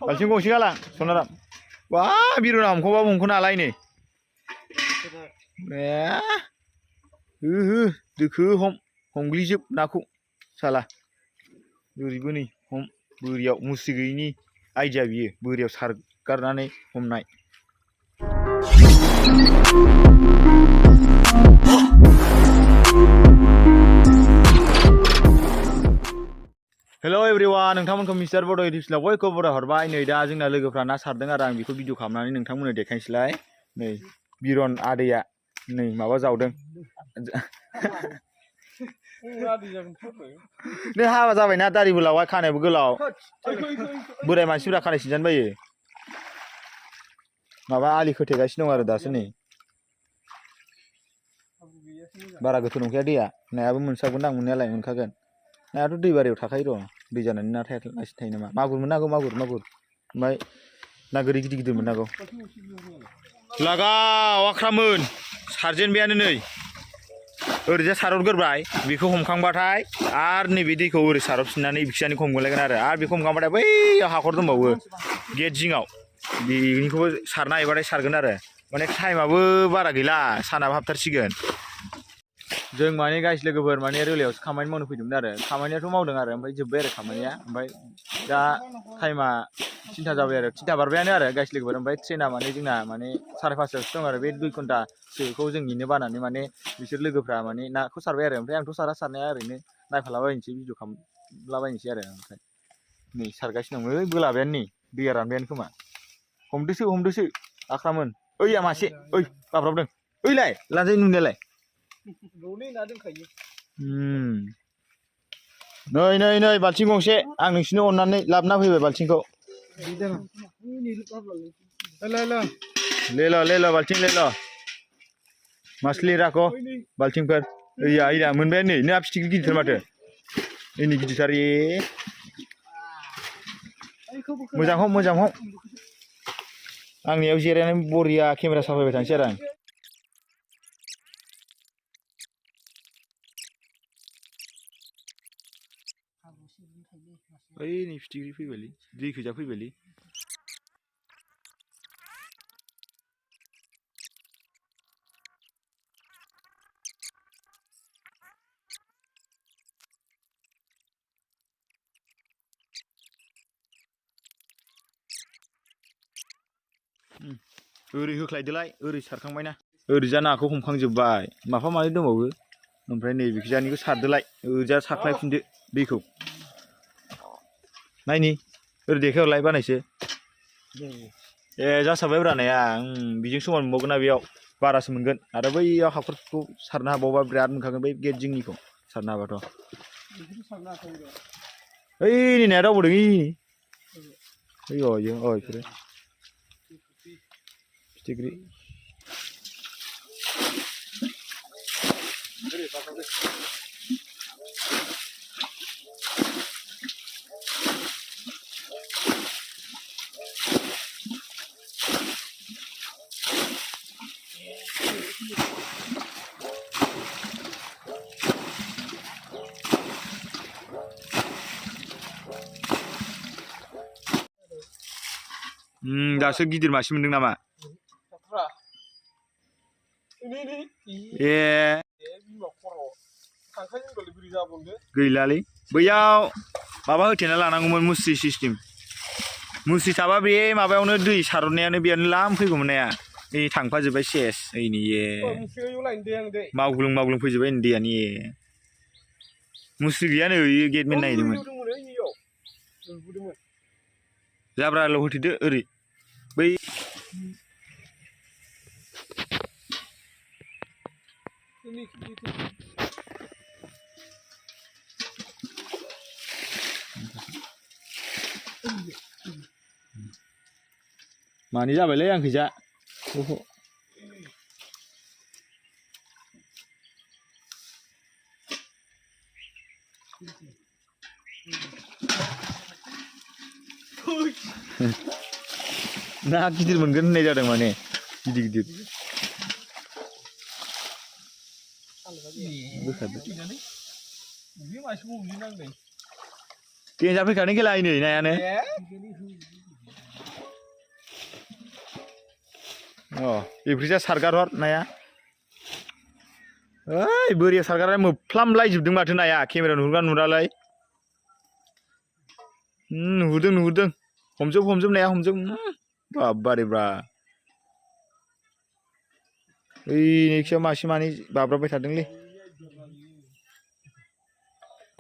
balcing gongsi galang sonara wah biru na हमखौबा हमखौ नालाय नै दोखो हमग्लिजोब नाखौ साला ओरैबो नै हम बोरियाव मुस्रि गैयिनि आइडिया बियो बोरियाव सारगारनानै हमनाय हेलो एवरीवन नोंथांमोनखौ मिस्टार बड' इउटिउब चेनेलाव बयखौबो बराय हरबाय नै दा जोंना लोगोफ्रा ना सारदों आरो आं बेखौ भिडिअ खालामनानै नोंथांमोननो देखायनोसैलाय नै बिरन आदैया नै माबा जावदों नै हाबा जाबायना दारिबो लावबाय खानायबो गोलाव बोराय मानसिफोरा खानाय सिनजानो बायो माबा आलि खोथेगासिनो दं आरो दासो नै बारा गोथौ नंखाया दैया नायाबो मोनसाबगोनदां मोननायालाय मोनखागोन नायाथ' दै बारियाव थाखायो र' दै जानानै ना थायालासिनो थायो नामा मागुर मोननांगौ मागुर ओमफ्राय ना गोरि गिदिर गिदिर मोननांगौ लागाव आख्रामोन सारजेनबायानो नै ओरैजाय सारहरग्रोबाय बेखौ हमखांबाथाय आरो नैबे दैखौ ओरै सारहरफिननानै बिखिजानि हमगोनलायगोन आरो बेखौ हमखांबाथाय बैयाव हाखर दंबावो गेट जिङाव बेनिखौबो सारना हैबाथाय सारगोन आरो माने टाइमाबो बारा गैला सानाबो हाबथारसिगोन जों माने गाइस लोगोफोर माने रोलायावसो खामानि मावनो फैदोंमोन आरो खामानियाथ' मावदों आरो ओमफ्राय जोब्बाय आरो खामानिया ओमफ्राय दा टाइमा 3टा जाबाय आरो 3टा बारबायानो आरो गाइस लोगोफोर ओमफ्राय ट्रेना माने जोंना माने 5:30आवसो दं आरो बे 2 घन्टासोखौ जों नेनो बानानै माने बिसोर लोगोफ्रा माने नाखौ सारबाय आरो ओमफ्राय आंथ' सारनाया ओरैनो नायफालाबायनोसै भिडिअ खालामलाबायनोसै आरो ओमफ्राय नै सारगासिनो दं ओइ बोलाबायानो नै दैया रानबायानो खोमा हमदोसो आख्रामोन ओइया मासे ओइ बाब्राबदों ओइलाय लानजाय नुनायालाय नै बाल्थिं गंसे आं नोंसिनो अननानै लाबोना फैबाय बाल्थिंखौ ले ल बाल्थिं ले ल मासलि राखौ बाल्थिंफोर ओइया मोनबाय नै ना फिथिख्रि गिदिरथार माथो ओइनै गिदिरथार मोजां हम आंनियाव जिरायनानै बरिया केमेरा साफायबाय थानोसै आरो आं ओइ नै फिथिख्रि फैबायलै दैखैजा फैबायलै ओरै होख्लायदोलाय ओरै सारखांबायना ओरैजा नाखौ हमखांजोब्बाय माफा मानै दंबावो ओमफ्राय नै बिखिजानिखौ सारदोलाय ओरैजा साख्लायफिनदो दैखौ नायनि ओरै देखायहरलाय बानायसो जासाबबाय नाया बिजों समान मोनबावगोन ना बेयाव बारासो मोनगोन आरो बैयाव हाखरखौ सारनो हाबावबा बिराद मोनखागोन बै गेट जिंनिखौ सारनो हाबाथ' ओइ नै नाया दावबोदों बेफोरो फिथिख्रि दासो गिदिर मासे मोनदों नामा गैलालै बैयाव माबा होथेना लानांगौमोन मुस्रि सिस्टेम मुस्रि थाबा बे माबायावनो दै सारनायानो बेयावनो लाम फैगौमोन नाया नै थांफाजोब्बाय सेस ओइनि मावग्लुं फैजोब्बाय दैयानो मुस्रि गैया नै गेटमेन नायदोंमोन जाब्राल' होथेदो ओरै बै मानि जाबायलै आंखैजा ना गिदिर मोनगोन होननाय जादों माने गिदिर बोखादो Ini masih mungkin nang nih. Dia fैखानाय खेला नै नायानो अ इब्रिजा सारगार हर नाया ओइ बोरिया सारगारा मोफ्लाम लायजोबदों माथो नाया केमेरा नुहुरगा नुरालाय नुहुरदों हमजोब नाया हमजोब बाबारे ब्रा ओइ नेक्सआव मासे मानै बाब्राबबाय थादोंलै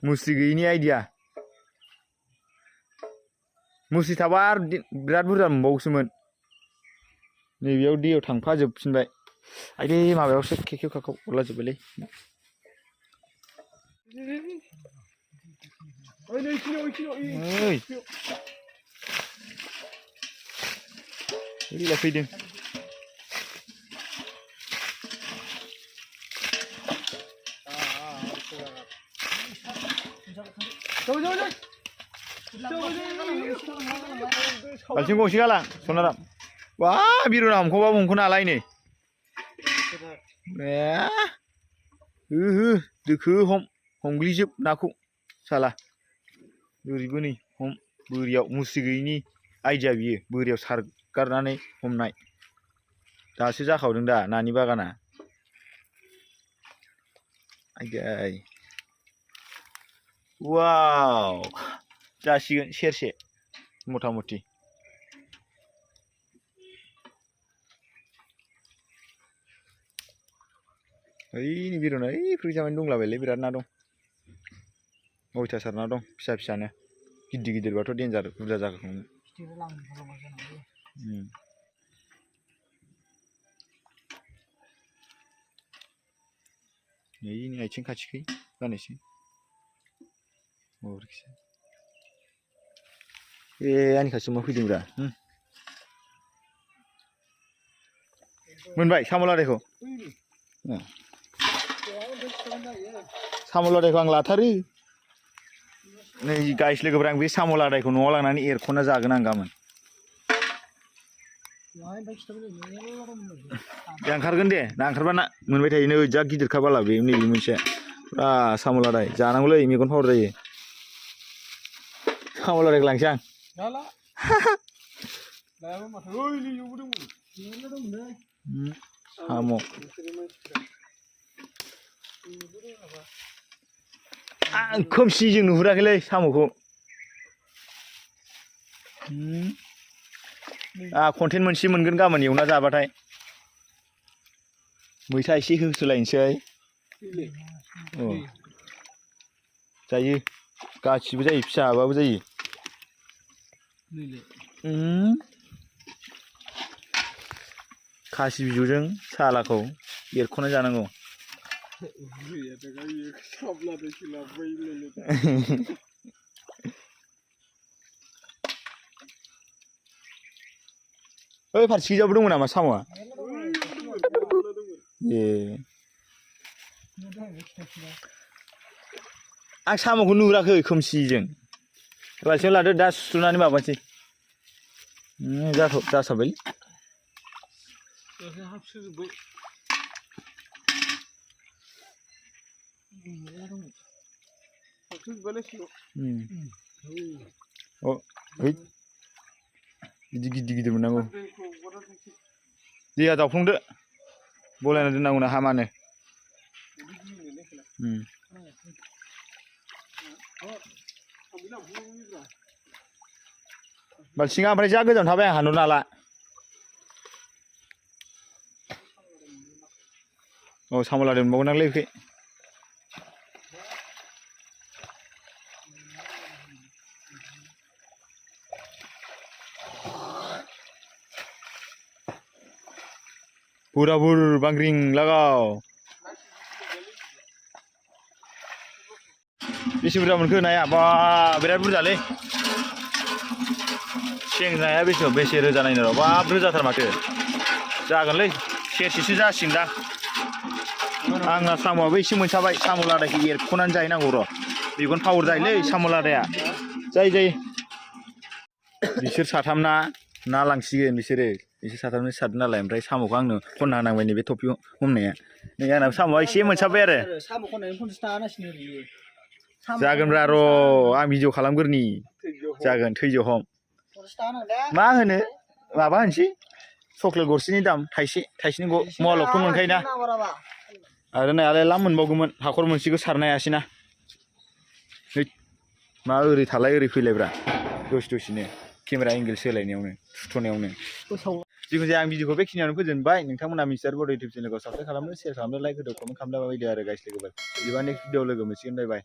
मुस्रि गैयिनि आइडिया मुस्रि थाबा बिराद बुरजा मोनबावोसोमोन नैबेयाव दैयाव थांफाजोबफिनबाय आइदै माबायावसो खेखेव खाखाव अरलाजोब्बायलै ओइ नै किल' ओइ ओइला फैदों बाल्थिं गंसे गालां सनाराम वा बिरुना हमखौबा हमख'नो हालाय नै हो दोखो हमग्लिजोब नाखौ साला ओरैबो नै हम बोरियाव मुस्रि गैयिनि आइडिया बियो बोरियाव सारगारनानै हमनाय दासो जाखावदों दा नानि बागाना आइदै वाव जासिगोन सेरसे मथा मथि ओइनि बिरुना ओइ फैजामानि दंलाबायलै बिराद ना दं अयथासार ना दं फिसा फिसानो गिदिर गिदिरबाथ' डेन्जार बुरजा जागौमोन ओइनि आथिं खाथिखै जानोसै ए आंनि खाथियाव मा फैदोंब्रा मोनबाय साम' लादायखौ साम' लादायखौ आं लाथारो नै गाइस लोगोफोरा आं बे साम' लादायखौ न'आव लांनानै एरख'ना जागोन आं गाबोन दे ओंखारगोन दे ना ओंखारबा ना मोनबाय थायो नै जा गिदिरखा बाला बे नैबे मोनसे फुरा साम' लादाय जानांगौलै मेगन पावार जायो साम' लादायखौ लांसै आं साम' आं खोमसिजों नुहुराखैलै साम'खौ कन्टेन्ट मोनसे मोनगोन गाबोन एवना जाबाथाय मैथा एसे होसोलायनोसै जायो गासिबो जायो फिसाबाबो जायो खासि बिजौजों सालाखौ एरख'ना जानांगौ ओइ फारसेखैजाबो दंमोन नामा साम'आ ए आं साम'खौ नुहुराखै खोमसिजों बाल्थिङाव लादो दा सुस्र'नानै माबानोसै जासाबबाय गिदिर गिदिर मोननांगौ दैया दावफ्लंदो बलायना दोननांगौ ना हामानो बाल्थिङा ओमफ्राय जा गोजान थाबाय आं हानहरनो हाला औ साम' लादाय मोनबावगोन आंलै बेखै बुराबुर बांग्रिं लागाव बेसे बुरजा मोनखो नाया बा बिराद बुरजालै सें नाया बेसे रोजा नायनो र' बाब रोजाथार माथो जागोनलै सेरसेसो जासिगोनदां आंना साम'आबो एसे मोनसाबाय साम' लादायखौ एरख'नानै जाहैनांगौ र' मेगन पावार जायोलै साम' लादाया जायो बिसोर साथामना ना लांसिगोन बिसोरो साथामनो सारदों नालाय ओमफ्राय साम'खौ आंनो खनना होनांबाय नैबे थफि हमनाया नै आंनाबो साम'आ एसे मोनसाबबाय आरो साम' खननायनि 50 थाखा नांसिगोन जागोनब्रा र' आं भिडिअ खालामग्रोनि जागोन थैज' हम मा होनो माबा होनसै चक्लेट गरसेनि दाम थाइसेनि मलकथ' मोनखायोना आरो नायालाय लाम मोनबावगौमोन हाखर मोनसेखौ सारनो हायासैना मा ओरै थालाय ओरै फैलायब्रा दसेनो केमेरा एंगेल सोलायनायावनो थुथ'नायावनो जिखुनु जाया आं भिडिअखौ बेखिनियावनो फोजोबबाय नोंथांमोना मिस्टार बड इउटुब चेनेलखौ साबस्क्राइब खालामदो शेयार खालामदो लाइक होदो कमेन्ट खालामदो बायदि आरो गाइस लोगोफोर बिदिबा नेक्स्ट भिडिअ लोगो मोनसिगोन बाय बाय